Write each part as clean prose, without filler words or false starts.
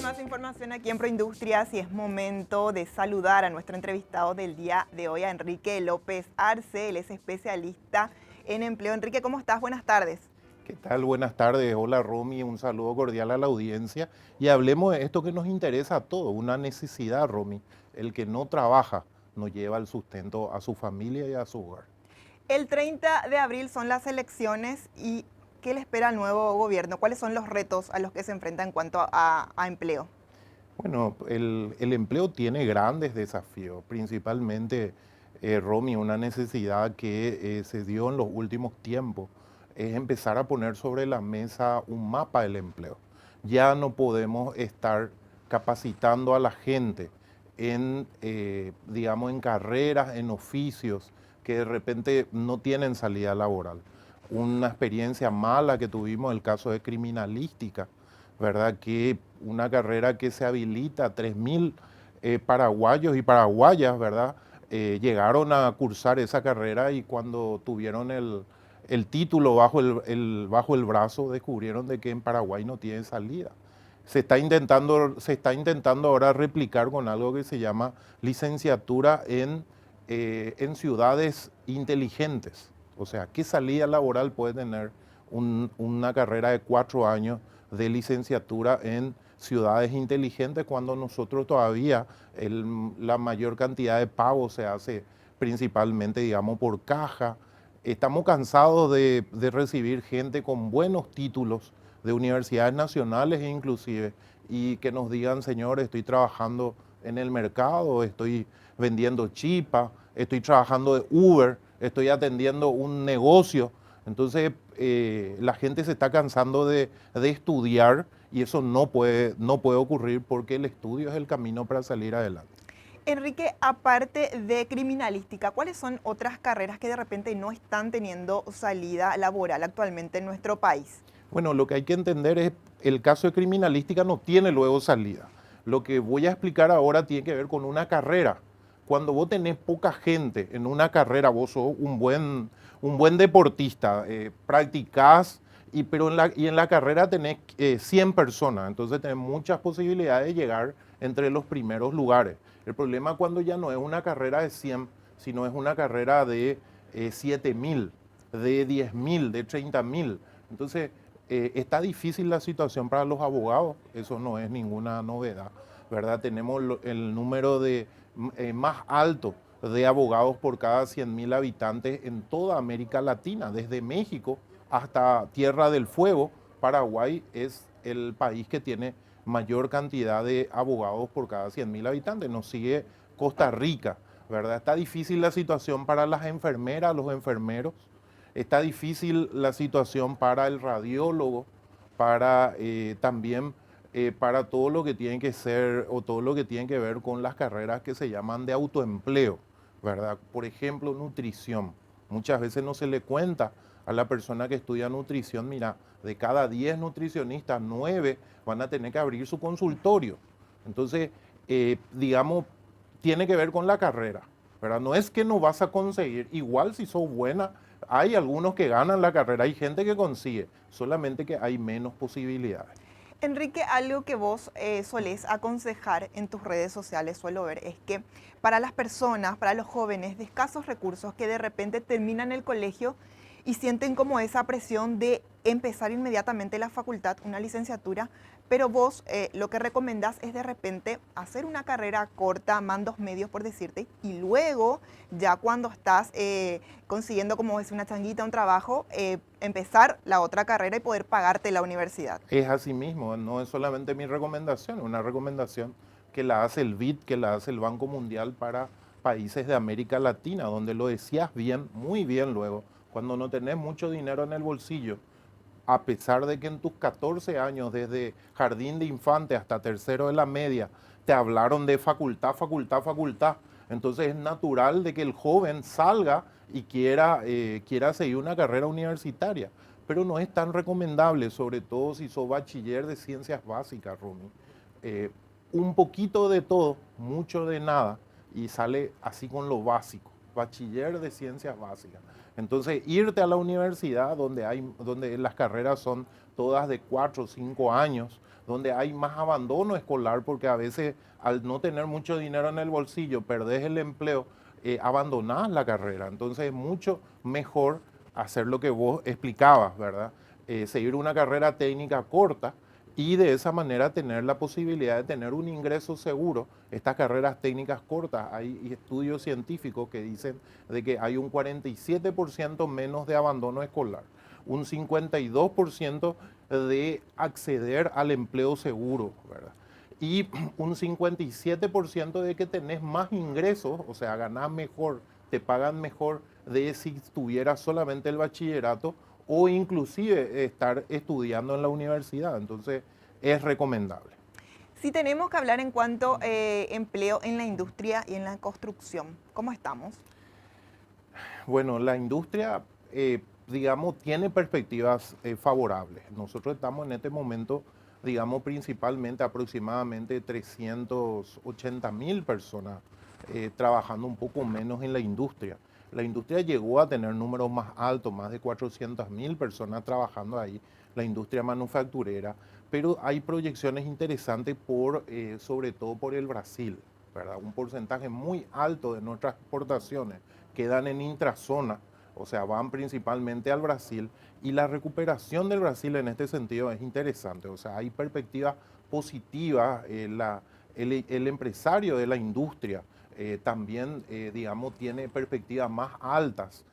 más información aquí en Proindustrias y es momento de saludar a nuestro entrevistado del día de hoy, a Enrique López Arce. Él es especialista en empleo. Enrique, ¿cómo estás? Buenas tardes. ¿Qué tal? Buenas tardes. Hola Romy, un saludo cordial a la audiencia. Y hablemos de esto que nos interesa a todos, una necesidad, Romy. El que no trabaja no lleva el sustento a su familia y a su hogar. El 30 de abril son las elecciones y ¿qué le espera al nuevo gobierno? ¿Cuáles son los retos a los que se enfrenta en cuanto a empleo? Bueno, el empleo tiene grandes desafíos, principalmente, Romy, una necesidad que se dio en los últimos tiempos, es empezar a poner sobre la mesa un mapa del empleo. Ya no podemos estar capacitando a la gente en, digamos, en carreras, en oficios que de repente no tienen salida laboral. Una experiencia mala que tuvimos, el caso de criminalística, ¿verdad? Que una carrera que se habilita, 3.000 paraguayos y paraguayas, ¿verdad? Llegaron a cursar esa carrera y cuando tuvieron el título bajo el brazo, descubrieron de que en Paraguay no tiene salida. Se está intentando ahora replicar con algo que se llama licenciatura en ciudades inteligentes. O sea, ¿qué salida laboral puede tener una carrera de 4 años de licenciatura en ciudades inteligentes cuando nosotros todavía la mayor cantidad de pago se hace principalmente, digamos, por caja? Estamos cansados de recibir gente con buenos títulos de universidades nacionales inclusive y que nos digan, señores, estoy trabajando en el mercado, estoy vendiendo chipa, estoy trabajando de Uber, estoy atendiendo un negocio. Entonces, la gente se está cansando de estudiar y eso no puede ocurrir porque el estudio es el camino para salir adelante. Enrique, aparte de criminalística, ¿cuáles son otras carreras que de repente no están teniendo salida laboral actualmente en nuestro país? Bueno, lo que hay que entender es el caso de criminalística no tiene luego salida. Lo que voy a explicar ahora tiene que ver con una carrera. Cuando vos tenés poca gente en una carrera, vos sos un buen deportista, practicás, pero en la carrera tenés 100 personas, entonces tenés muchas posibilidades de llegar entre los primeros lugares. El problema cuando ya no es una carrera de 100, sino es una carrera de 7.000, de 10.000, de 30.000. Entonces, está difícil la situación para los abogados, eso no es ninguna novedad, ¿verdad? Tenemos el número más alto de abogados por cada 100.000 habitantes en toda América Latina, desde México hasta Tierra del Fuego. Paraguay es el país que tiene mayor cantidad de abogados por cada 100.000 habitantes, nos sigue Costa Rica, ¿verdad? Está difícil la situación para las enfermeras, los enfermeros. Está difícil la situación para el radiólogo, para también para todo lo que tiene que ser o todo lo que tiene que ver con las carreras que se llaman de autoempleo, ¿verdad? Por ejemplo, nutrición. Muchas veces no se le cuenta a la persona que estudia nutrición, mira, de cada 10 nutricionistas, 9 van a tener que abrir su consultorio. Entonces, digamos, tiene que ver con la carrera, ¿verdad? No es que no vas a conseguir, igual si sos buena, hay algunos que ganan la carrera, hay gente que consigue, solamente que hay menos posibilidades. Enrique, algo que vos solés aconsejar en tus redes sociales, suelo ver, es que para las personas, para los jóvenes de escasos recursos que de repente terminan el colegio y sienten como esa presión de empezar inmediatamente la facultad, una licenciatura, pero vos lo que recomendás es de repente hacer una carrera corta, mandos medios por decirte, y luego ya cuando estás consiguiendo como es una changuita, un trabajo, empezar la otra carrera y poder pagarte la universidad. Es así mismo, no es solamente mi recomendación, es una recomendación que la hace el BID, que la hace el Banco Mundial para países de América Latina, donde lo decías bien, muy bien luego, cuando no tenés mucho dinero en el bolsillo, a pesar de que en tus 14 años, desde jardín de infante hasta tercero de la media, te hablaron de facultad, facultad, facultad. Entonces es natural de que el joven salga y quiera seguir una carrera universitaria. Pero no es tan recomendable, sobre todo si sos bachiller de ciencias básicas, Rumi. Eh, un poquito de todo, mucho de nada, y sale así con lo básico, bachiller de ciencias básicas. Entonces, irte a la universidad donde las carreras son todas de 4 o 5 años, donde hay más abandono escolar, porque a veces al no tener mucho dinero en el bolsillo, perdés el empleo, abandonás la carrera. Entonces es mucho mejor hacer lo que vos explicabas, ¿verdad? Seguir una carrera técnica corta y de esa manera tener la posibilidad de tener un ingreso seguro. Estas carreras técnicas cortas, hay estudios científicos que dicen de que hay un 47% menos de abandono escolar, un 52% de acceder al empleo seguro, ¿verdad? Y un 57% de que tenés más ingresos, o sea, ganás mejor, te pagan mejor de si tuvieras solamente el bachillerato o inclusive estar estudiando en la universidad. Entonces, es recomendable. Si tenemos que hablar en cuanto a empleo en la industria y en la construcción, ¿cómo estamos? Bueno, la industria, digamos, tiene perspectivas favorables. Nosotros estamos en este momento, digamos, principalmente aproximadamente 380.000 personas trabajando un poco menos en la industria. La industria llegó a tener números más altos, más de 400.000 personas trabajando ahí, la industria manufacturera, pero hay proyecciones interesantes sobre todo por el Brasil, ¿verdad? Un porcentaje muy alto de nuestras exportaciones quedan en intrazona, o sea, van principalmente al Brasil, y la recuperación del Brasil en este sentido es interesante, o sea, hay perspectivas positivas, el empresario de la industria también, digamos, tiene perspectivas más altas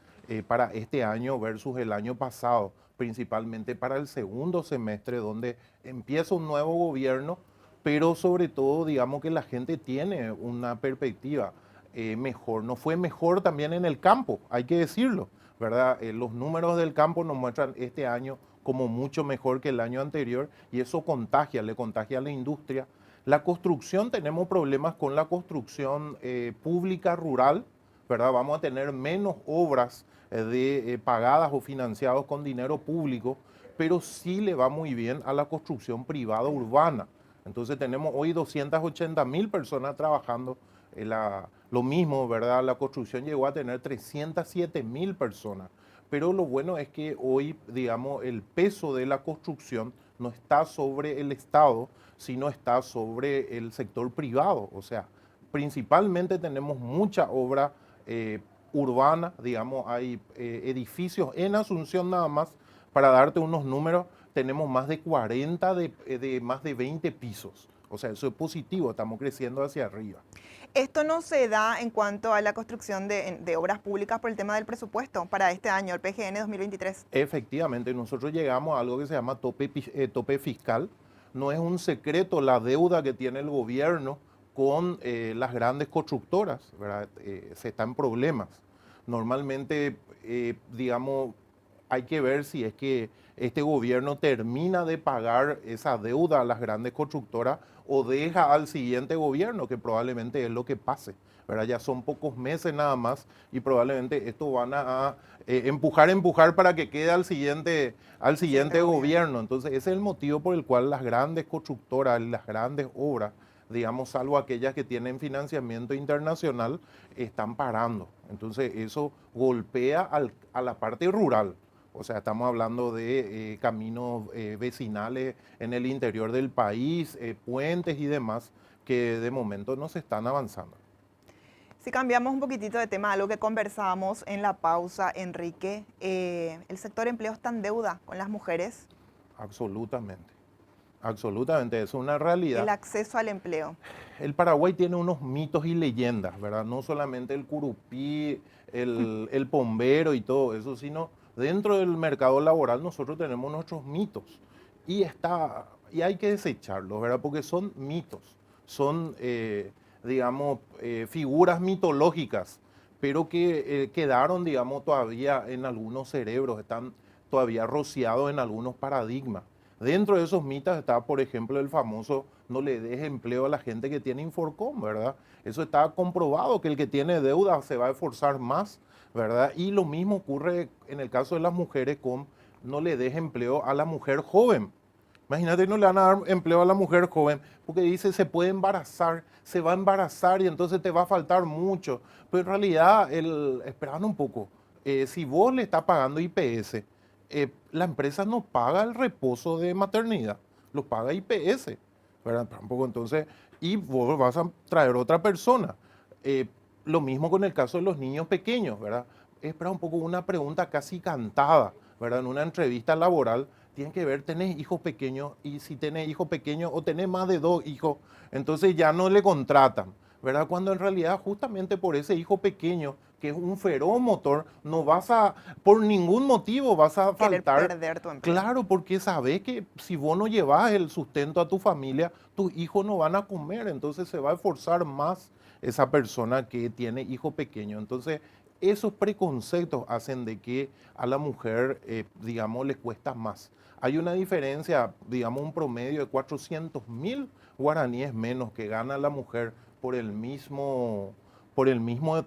para este año versus el año pasado, principalmente para el segundo semestre, donde empieza un nuevo gobierno, pero sobre todo, digamos que la gente tiene una perspectiva mejor. No fue mejor también en el campo, hay que decirlo, ¿verdad? Los números del campo nos muestran este año como mucho mejor que el año anterior y eso contagia, le contagia a la industria. La construcción, tenemos problemas con la construcción pública rural, ¿verdad? Vamos a tener menos obras pagadas o financiadas con dinero público, pero sí le va muy bien a la construcción privada urbana. Entonces tenemos hoy 280.000 personas trabajando lo mismo, ¿verdad? La construcción llegó a tener 307.000 personas. Pero lo bueno es que hoy, digamos, el peso de la construcción no está sobre el Estado, sino está sobre el sector privado. O sea, principalmente tenemos mucha obra urbana, digamos, hay edificios en Asunción nada más, para darte unos números, tenemos más de 40 de más de 20 pisos. O sea, eso es positivo, estamos creciendo hacia arriba. Esto no se da en cuanto a la construcción de obras públicas por el tema del presupuesto para este año, el PGN 2023. Efectivamente, nosotros llegamos a algo que se llama tope fiscal. No es un secreto la deuda que tiene el gobierno con las grandes constructoras, ¿verdad? Se está en problemas. Normalmente, digamos, hay que ver si es que este gobierno termina de pagar esa deuda a las grandes constructoras o deja al siguiente gobierno, que probablemente es lo que pase, ¿verdad? Ya son pocos meses nada más y probablemente esto van a empujar para que quede al siguiente gobierno. Entonces, ese es el motivo por el cual las grandes constructoras, las grandes obras, digamos, salvo aquellas que tienen financiamiento internacional, están parando. Entonces, eso golpea a la parte rural. O sea, estamos hablando de caminos vecinales en el interior del país, puentes y demás, que de momento no se están avanzando. Si cambiamos un poquitito de tema, algo que conversábamos en la pausa, Enrique, el sector empleo está en deuda con las mujeres, Absolutamente, absolutamente, eso es una el realidad. acceso al empleo. El Paraguay tiene unos mitos y leyendas, ¿verdad? No solamente el curupí, el pombero y todo eso, sino dentro del mercado laboral nosotros tenemos nuestros mitos y hay que desecharlos, ¿verdad? Porque son mitos, son, digamos, figuras mitológicas, pero que quedaron, digamos, todavía en algunos cerebros, están todavía rociados en algunos paradigmas. Dentro de esos mitos está, por ejemplo, el famoso no le des empleo a la gente que tiene Inforcom, ¿verdad? Eso está comprobado, que el que tiene deuda se va a esforzar más, ¿verdad? Y lo mismo ocurre en el caso de las mujeres con no le des empleo a la mujer joven. Imagínate, no le van a dar empleo a la mujer joven, porque dice se puede embarazar, se va a embarazar y entonces te va a faltar mucho. Pero en realidad, esperando un poco, si vos le estás pagando IPS, la empresa no paga el reposo de maternidad. los paga IPS, ¿verdad? Tampoco entonces, y vos vas a traer otra persona. Eh, lo mismo con el caso de los niños pequeños, ¿verdad? Es para un poco una pregunta casi cantada, ¿verdad? En una entrevista laboral tienes que ver, tenés hijos pequeños y si tenés hijos pequeños o tenés más de 2 hijos, entonces ya no le contratan, ¿verdad? Cuando en realidad justamente por ese hijo pequeño, que es un feroz motor, no vas a, por ningún motivo vas a Querer faltar. perder tu empleo. Claro, porque sabes que si vos no llevas el sustento a tu familia, tus hijos no van a comer, entonces se va a esforzar más esa persona que tiene hijo pequeño. Entonces, esos preconceptos hacen de que a la mujer, digamos, le cuesta más. Hay una diferencia, digamos, un promedio de 400.000 guaraníes menos que gana la mujer por el mismo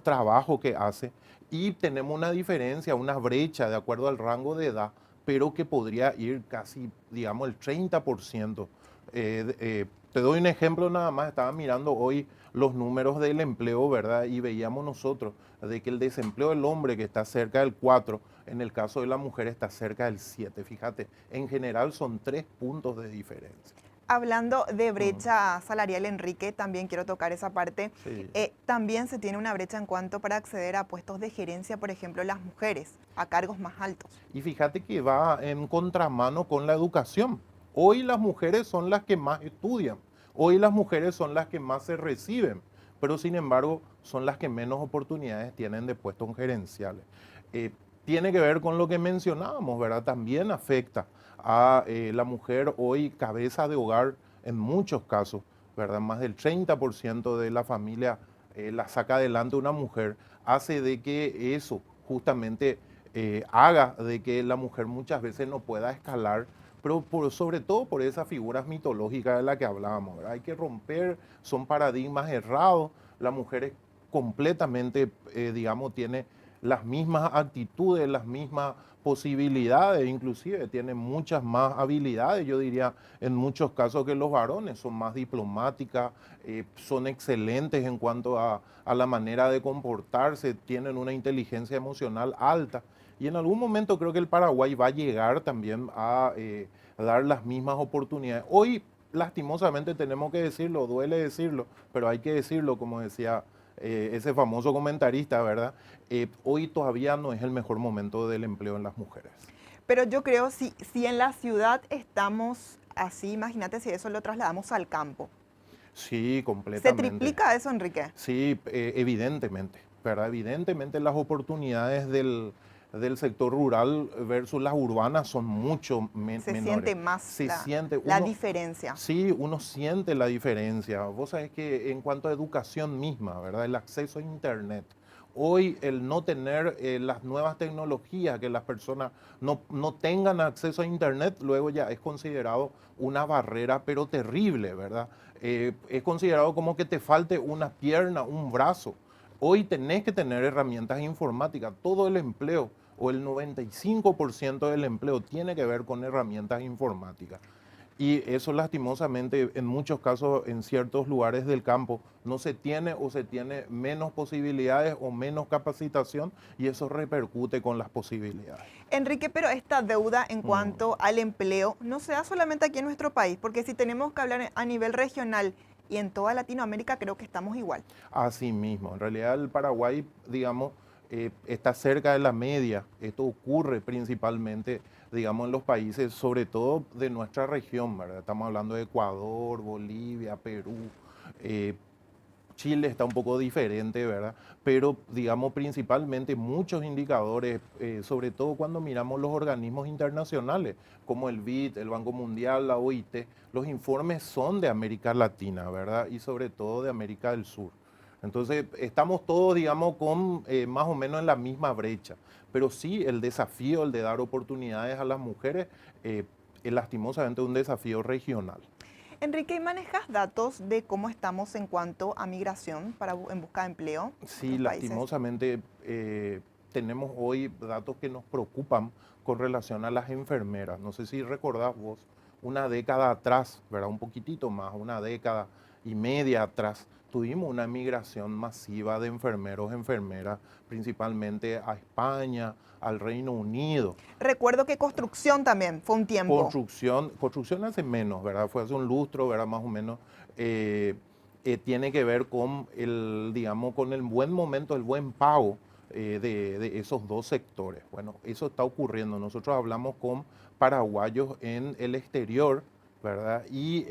trabajo que hace. Y tenemos una diferencia, una brecha de acuerdo al rango de edad, pero que podría ir casi, digamos, el 30%. Te doy un ejemplo nada más, estaba mirando hoy los números del empleo, ¿verdad? Y veíamos nosotros de que el desempleo del hombre que está cerca del 4, en el caso de la mujer está cerca del 7. Fíjate, en general son 3 puntos de diferencia. Hablando de Mm, brecha salarial, Enrique, también quiero tocar esa parte. sí. También se tiene una brecha en cuanto para acceder a puestos de gerencia, por ejemplo, las mujeres, a cargos más altos. Y fíjate que va en contramano con la educación. Hoy las mujeres son las que más estudian, hoy las mujeres son las que más se reciben, pero sin embargo son las que menos oportunidades tienen de puestos gerenciales. Eh, Tiene que ver con lo que mencionábamos, ¿verdad? También afecta a la mujer hoy cabeza de hogar en muchos casos, ¿verdad? Más del 30% de la familia la saca adelante una mujer, hace de que eso justamente haga de que la mujer muchas veces no pueda escalar, pero sobre todo por esas figuras mitológicas de las que hablábamos, ¿verdad? Hay que romper, son paradigmas errados, la mujer es completamente, digamos, tiene las mismas actitudes, las mismas posibilidades, inclusive tiene muchas más habilidades, yo diría en muchos casos que los varones, son más diplomáticas, son excelentes en cuanto a la manera de comportarse, tienen una inteligencia emocional alta. Y en algún momento creo que el Paraguay va a llegar también a dar las mismas oportunidades. Hoy, lastimosamente, tenemos que decirlo, duele decirlo, pero hay que decirlo, como decía ese famoso comentarista, ¿verdad? Hoy todavía no es el mejor momento del empleo en las mujeres. Pero yo creo, si en la ciudad estamos así, imagínate si eso lo trasladamos al campo. Sí, ¿Se completamente. triplica eso, Enrique? Sí, evidentemente, ¿verdad? Evidentemente las oportunidades del sector rural versus las urbanas son mucho Se menores. siente más Se siente, la uno, diferencia. sí, uno siente la diferencia. Vos sabés que en cuanto a educación misma, ¿verdad? El acceso a Internet. Hoy el no tener las nuevas tecnologías, que las personas no tengan acceso a Internet, luego ya es considerado una barrera, pero terrible, ¿verdad? Es considerado como que te falte una pierna, un brazo. Hoy tenés que tener herramientas informáticas. Todo el empleo o el 95% del empleo tiene que ver con herramientas informáticas. Y eso lastimosamente en muchos casos en ciertos lugares del campo no se tiene o se tiene menos posibilidades o menos capacitación y eso repercute con las posibilidades. Enrique, pero esta deuda en Mm. cuanto al empleo no se da solamente aquí en nuestro país, porque si tenemos que hablar a nivel regional y en toda Latinoamérica, creo que estamos igual. Así mismo, en realidad el Paraguay, digamos, está cerca de la media. Esto ocurre principalmente, digamos, en los países, sobre todo de nuestra región, ¿verdad? Estamos hablando de Ecuador, Bolivia, Perú. eh, Chile está un poco diferente, ¿verdad? Pero, digamos, principalmente muchos indicadores, sobre todo cuando miramos los organismos internacionales, como el BID, el Banco Mundial, la OIT, los informes son de América Latina, ¿verdad? Y sobre todo de América del Sur. Entonces, estamos todos, digamos, con más o menos en la misma brecha. Pero sí, el desafío, el de dar oportunidades a las mujeres, es lastimosamente un desafío regional. Enrique, ¿y manejas datos de cómo estamos en cuanto a migración en busca de empleo en Sí, otros países? lastimosamente tenemos hoy datos que nos preocupan con relación a las enfermeras. No sé si recordás vos una década atrás, ¿verdad? Un poquitito más, una década y media atrás, tuvimos una migración masiva de enfermeros, enfermeras, principalmente a España, al Reino Unido. Recuerdo que construcción también fue un tiempo. Construcción hace menos, ¿verdad? Fue hace un lustro, ¿verdad? Más o menos. Tiene que ver con el, digamos, con el buen momento, el buen pago de esos dos sectores. Bueno, eso está ocurriendo. Nosotros hablamos con paraguayos en el exterior, ¿verdad? Y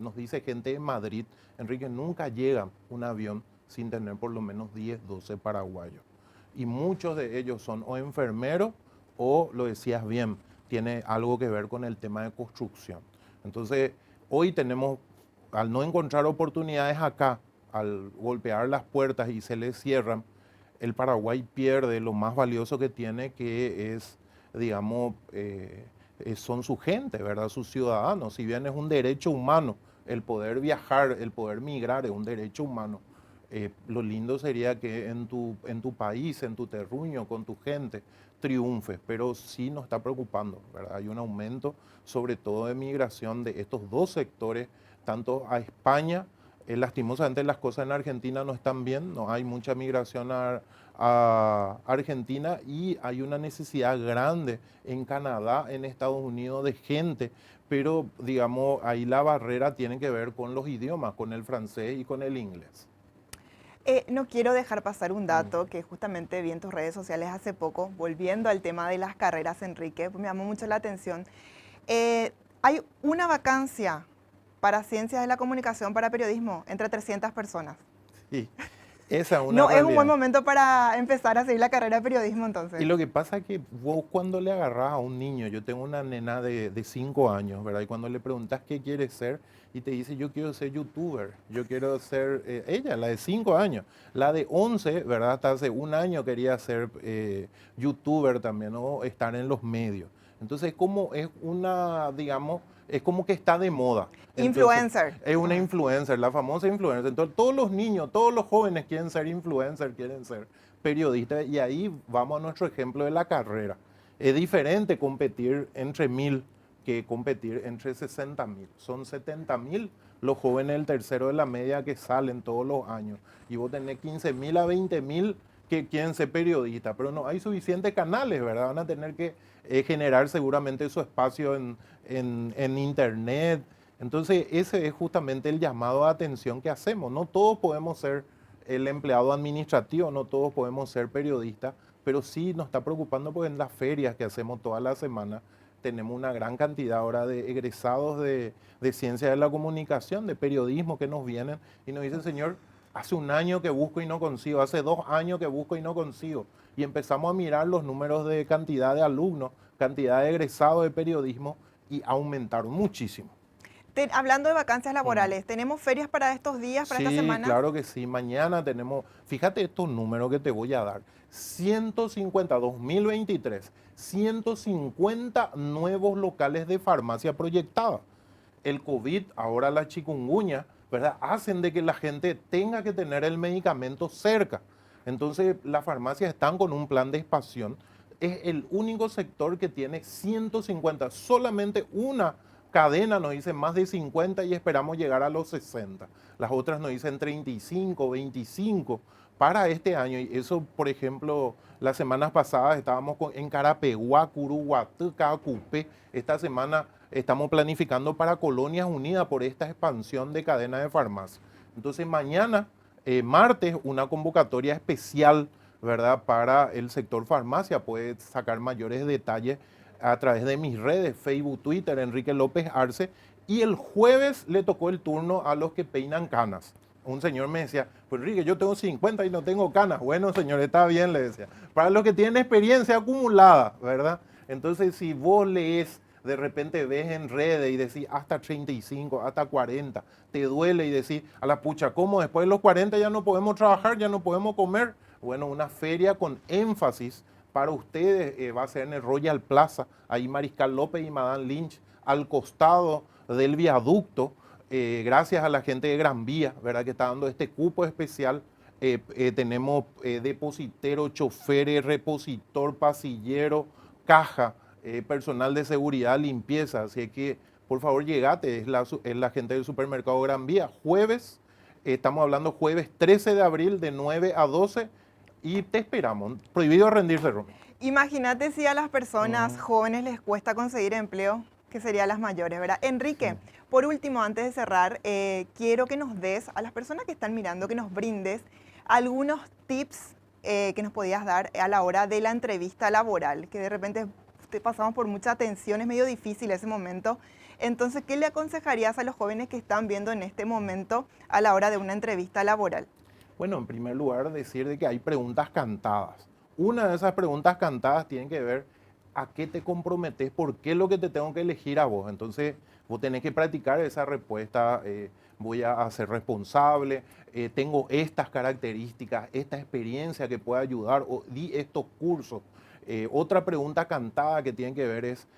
nos dice gente de Madrid, Enrique, nunca llega un avión sin tener por lo menos 10, 12 paraguayos. Y muchos de ellos son o enfermeros o, lo decías bien, tiene algo que ver con el tema de construcción. Entonces, hoy tenemos, al no encontrar oportunidades acá, al golpear las puertas y se les cierran, el Paraguay pierde lo más valioso que tiene, que es, digamos, son su gente, ¿verdad? Sus ciudadanos. Si bien es un derecho humano, el poder viajar, el poder migrar es un derecho humano. Lo lindo sería que en tu país, en tu terruño, con tu gente, triunfes, pero sí nos está preocupando, ¿verdad? Hay un aumento, sobre todo de migración de estos dos sectores, tanto a España. Lastimosamente las cosas en Argentina no están bien, no hay mucha migración a Argentina, y hay una necesidad grande en Canadá, en Estados Unidos, de gente, pero digamos ahí la barrera tiene que ver con los idiomas, con el francés y con el inglés. No quiero dejar pasar un dato que justamente vi en tus redes sociales hace poco, volviendo al tema de las carreras, Enrique, pues me llamó mucho la atención. Hay una vacancia para ciencias de la comunicación, para periodismo, entre 300 personas. Sí, esa es una No es un buen realidad. momento para empezar a seguir la carrera de periodismo Y entonces. lo que pasa es que vos cuando le agarrás a un niño, yo tengo una nena de 5 años, ¿verdad? Y cuando le preguntas qué quiere ser, y te dice, yo quiero ser youtuber, yo quiero ser, ella, la de 5 años, la de 11, ¿verdad? Hasta hace un año quería ser youtuber también, o estar en los medios. Entonces, como es una, digamos, es como que está de moda. Entonces, Influencer. es una Ajá. influencer, la famosa influencer. Entonces, todos los niños, todos los jóvenes quieren ser influencer, quieren ser periodistas, y ahí vamos a nuestro ejemplo de la carrera. Es diferente competir entre 1000 que competir entre 60.000. Son 70.000 los jóvenes del tercero de la media que salen todos los años. Y vos tenés 15.000 a 20.000 que quieren ser periodistas, pero no hay suficientes canales, ¿verdad? Van a tener que generar seguramente su espacio en internet. Entonces, ese es justamente el llamado a atención que hacemos. No todos podemos ser el empleado administrativo, no todos podemos ser periodistas, pero sí nos está preocupando porque en las ferias que hacemos toda la semana tenemos una gran cantidad ahora de egresados de ciencia de la comunicación, de periodismo, que nos vienen y nos dicen, señor, hace un año que busco y no consigo, hace 2 años que busco y no consigo. Y empezamos a mirar los números de cantidad de alumnos, cantidad de egresados de periodismo, y aumentaron muchísimo. Hablando de vacancias Ujú. laborales, ¿tenemos ferias para estos días, para estas Sí, semanas? claro que sí. Mañana tenemos, fíjate estos números que te voy a dar. 150, 2023, 150 nuevos locales de farmacia proyectados. El COVID, ahora la chikungunya, ¿verdad? Hacen de que la gente tenga que tener el medicamento cerca. Entonces, las farmacias están con un plan de expansión. Es el único sector que tiene 150, solamente una cadena nos dice más de 50 y esperamos llegar a los 60. Las otras nos dicen 35, 25 para este año. Y eso, por ejemplo, las semanas pasadas estábamos en Carapeguá, Curuguatú, Cacupé. Esta semana estamos planificando para Colonias Unidas por esta expansión de cadena de farmacia. Entonces mañana, martes, una convocatoria especial, ¿verdad? Para el sector farmacia. Puedes sacar mayores detalles a través de mis redes, Facebook, Twitter, Enrique López Arce. Y el jueves le tocó el turno a los que peinan canas. Un señor me decía, pues Enrique, yo tengo 50 y no tengo canas. Bueno, señor, está bien, le decía. Para los que tienen experiencia acumulada, ¿verdad? Entonces, si vos lees, de repente ves en redes y decís hasta 35, hasta 40, te duele y decís, a la pucha, ¿cómo después de los 40 ya no podemos trabajar, ya no podemos comer? Bueno, una feria con énfasis para ustedes va a ser en el Royal Plaza, ahí Mariscal López y Madame Lynch, al costado del viaducto, gracias a la gente de Gran Vía, ¿verdad? Que está dando este cupo especial. Tenemos depositero, choferes, repositor, pasillero, caja, personal de seguridad, limpieza, así que por favor llegate, es la gente del supermercado Gran Vía, jueves, estamos hablando jueves 13 de abril de 9 a 12 y te esperamos. Prohibido rendirse, Romy. Imagínate si a las personas Mm, jóvenes les cuesta conseguir empleo, que serían las mayores, ¿verdad? sí. Enrique, por último, antes de cerrar, quiero que nos des, a las personas que están mirando, que nos brindes algunos tips que nos podías dar a la hora de la entrevista laboral, que de repente pasamos por mucha tensión, es medio difícil ese momento. Entonces, ¿qué le aconsejarías a los jóvenes que están viendo en este momento a la hora de una entrevista laboral? Bueno, en primer lugar, decir de que hay preguntas cantadas. Una de esas preguntas cantadas tiene que ver a qué te comprometes, por qué es lo que te tengo que elegir a vos. Entonces, vos tenés que practicar esa respuesta. Voy a ser responsable, tengo estas características, esta experiencia que puede ayudar, o di estos cursos. Otra pregunta cantada que tiene que ver es,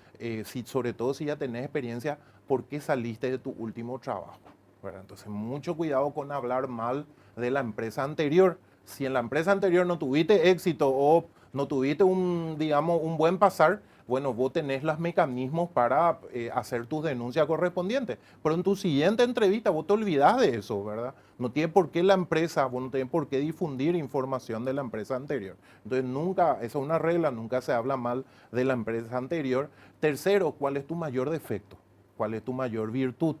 si, sobre todo si ya tenés experiencia, ¿por qué saliste de tu último trabajo? ¿Verdad? Entonces, mucho cuidado con hablar mal de la empresa anterior. Si en la empresa anterior no tuviste éxito o no tuviste un, digamos, un buen pasar, bueno, vos tenés los mecanismos para hacer tus denuncias correspondientes. Pero en tu siguiente entrevista vos te olvidás de eso, ¿verdad? No tiene por qué la empresa, vos no tenés por qué difundir información de la empresa anterior. Entonces nunca, esa es una regla, nunca se habla mal de la empresa anterior. Tercero, ¿cuál es tu mayor defecto? ¿Cuál es tu mayor virtud?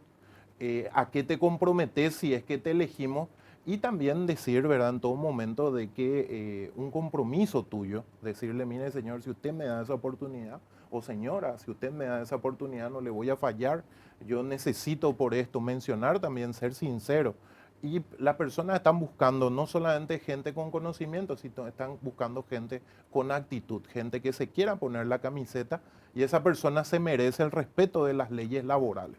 A qué te comprometes si es que te elegimos y también decir, ¿verdad?, en todo momento de que un compromiso tuyo, decirle, mire señor, si usted me da esa oportunidad, o señora, si usted me da esa oportunidad no le voy a fallar, yo necesito por esto mencionar también, ser sincero. Y las personas están buscando no solamente gente con conocimiento, sino están buscando gente con actitud, gente que se quiera poner la camiseta y esa persona se merece el respeto de las leyes laborales.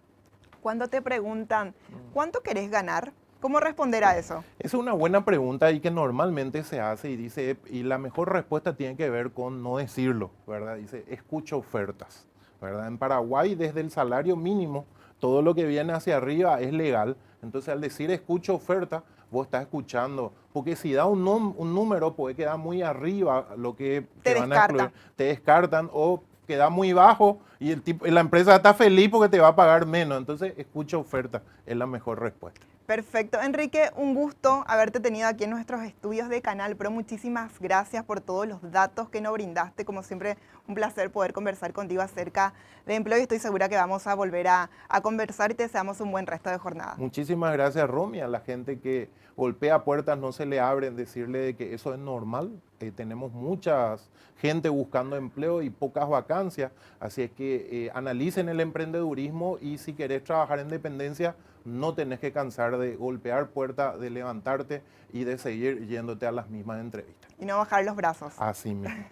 Cuando te preguntan, ¿cuánto querés ganar? ¿Cómo responder a eso? Es una buena pregunta y que normalmente se hace y dice, y la mejor respuesta tiene que ver con no decirlo, ¿verdad? Dice, escucho ofertas, ¿verdad? En Paraguay, desde el salario mínimo, todo lo que viene hacia arriba es legal. Entonces, al decir escucho oferta, vos estás escuchando, porque si da un número, puede quedar muy arriba lo que Te te van a excluir, descarta. te descartan o queda muy bajo y la empresa está feliz porque te va a pagar menos. Entonces, escucha oferta, es la mejor respuesta. Perfecto. Enrique, un gusto haberte tenido aquí en nuestros estudios de Canal Pro. Muchísimas gracias por todos los datos que nos brindaste. Como siempre, un placer poder conversar contigo acerca de empleo y estoy segura que vamos a volver a conversar y te deseamos un buen resto de jornada. Muchísimas gracias, Romy. A la gente que golpea puertas no se le abren, decirle de que eso es normal. Tenemos mucha gente buscando empleo y pocas vacancias, así es que analicen el emprendedurismo y si querés trabajar en dependencia, no tenés que cansar de golpear puertas, de levantarte y de seguir yéndote a las mismas entrevistas. Y no bajar los brazos. Así mismo.